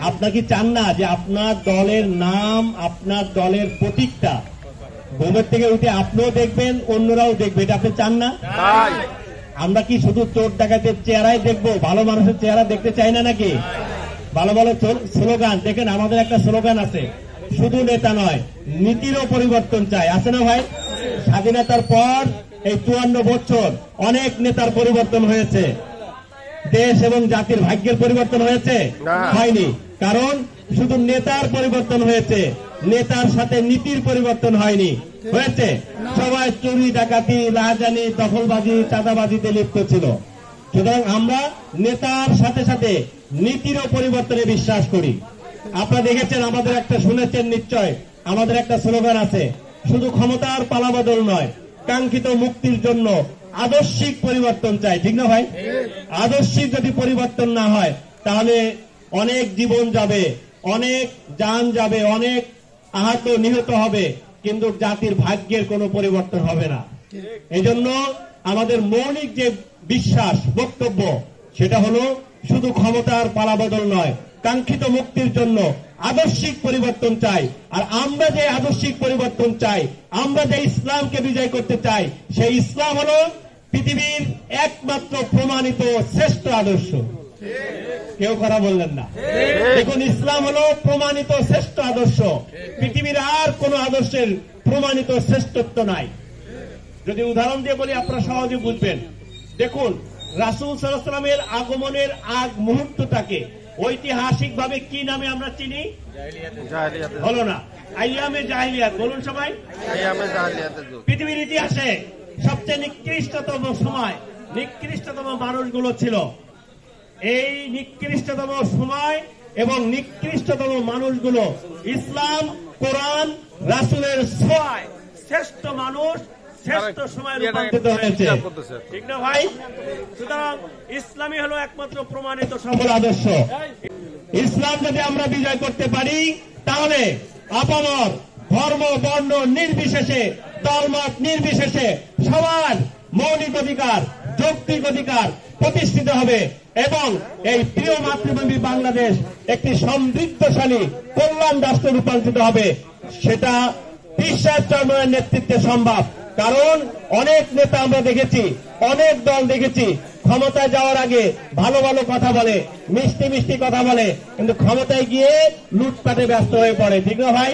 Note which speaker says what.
Speaker 1: আপনার কি চান না যে আপনার দলের নাম, আপনার দলের প্রতীকটা ঘুমের থেকে উঠে আপনিও দেখবেন, অন্যরাও দেখবে? এটা আপনি চান না? আমরা কি শুধু চোর ডাকাতের চেহারাই দেখবো, ভালো মানুষের চেহারা দেখতে চাই না নাকি? ভালো ভালো স্লোগান দেখেন, আমাদের একটা স্লোগান আছে, শুধু নেতা নয় নীতিরও পরিবর্তন চাই, আছে না ভাই? স্বাধীনতার পর এই 54 বছর অনেক নেতার পরিবর্তন হয়েছে, দেশ এবং জাতির ভাগ্যের পরিবর্তন হয়েছে? হয়নি। কারণ শুধু নেতার পরিবর্তন হয়েছে, নেতার সাথে নীতির পরিবর্তন হয়নি। হয়েছে? সবাই চুরি ডাকাতি রাহাজানি দখলবাজি চাঁদাবাজিতে লিপ্ত ছিল। সুতরাং আমরা নেতার সাথে সাথে নীতিরও পরিবর্তনে বিশ্বাস করি। আপনারা দেখেছেন, আমাদের একটা শুনেছেন নিশ্চয়, আমাদের একটা স্লোগান আছে, শুধু ক্ষমতার পালাবদল নয়, কাঙ্ক্ষিত মুক্তির জন্য আদর্শিক পরিবর্তন চাই। ঠিক না ভাই? আদর্শিক যদি পরিবর্তন না হয় তাহলে অনেক জীবন যাবে, অনেক জান যাবে, অনেক আহত নিহত হবে, কিন্তু জাতির ভাগ্যের কোনো পরিবর্তন হবে না। এজন্য আমাদের মৌলিক যে বিশ্বাস বক্তব্য, সেটা হলো শুধু ক্ষমতার পালাবদল নয়, কাঙ্ক্ষিত মুক্তির জন্য আদর্শিক পরিবর্তন চাই। আর আমরা যে আদর্শিক পরিবর্তন চাই, আমরা যে ইসলামকে বিজয় করতে চাই, সেই ইসলাম হলো পৃথিবীর একমাত্র প্রমাণিত শ্রেষ্ঠ আদর্শ। কেউ কথা বললেন না? দেখুন, ইসলাম হলো প্রমাণিত শ্রেষ্ঠ আদর্শ, পৃথিবীর আর কোন আদর্শের প্রমাণিত শ্রেষ্ঠত্ব নাই। যদি উদাহরণ দিয়ে বলি আপনারা সহজে বুঝবেন। দেখুন, রাসূল সাল্লাল্লাহু আলাইহি ওয়াসাল্লামের আগমনের আগ মুহূর্তটাকে ঐতিহাসিক ভাবে কি নামে আমরা চিনি? হলো না, আইয়ামে জাহিলিয়াত। বলুন সবাই, পৃথিবীর ইতিহাসে সবচেয়ে নিকৃষ্টতম সময়, নিকৃষ্টতম মানুষগুলো ছিল। এই নিকৃষ্টতম সময় এবং নিকৃষ্টতম মানুষগুলো ইসলাম, কোরআন, রাসূলের ছোঁয়ায় শ্রেষ্ঠ মানুষ, শ্রেষ্ঠ সময় রূপান্তরিত হয়েছে। ঠিক না ভাই? সুতরাং ইসলামই হলো একমাত্র প্রমাণিত সফল আদর্শ। ইসলাম যদি আমরা বিজয় করতে পারি, তাহলে আপামর ধর্ম বর্ণ নির্বিশেষে, দলমত নির্বিশেষে সবার মৌলিক অধিকার, যৌক্তিক অধিকার প্রতিষ্ঠিত হবে এবং এই প্রিয় মাতৃভূমি বাংলাদেশ একটি সমৃদ্ধশালী কল্যাণ রাষ্ট্র রূপান্তরিত হবে। সেটা বিশ্বাস চরমের নেতৃত্বে সম্ভব। কারণ অনেক নেতা আমরা দেখেছি, অনেক দল দেখেছি, ক্ষমতায় যাওয়ার আগে ভালো ভালো কথা বলে, মিষ্টি মিষ্টি কথা বলে, কিন্তু ক্ষমতায় গিয়ে লুটপাটে ব্যস্ত হয়ে পড়ে। ঠিক না ভাই?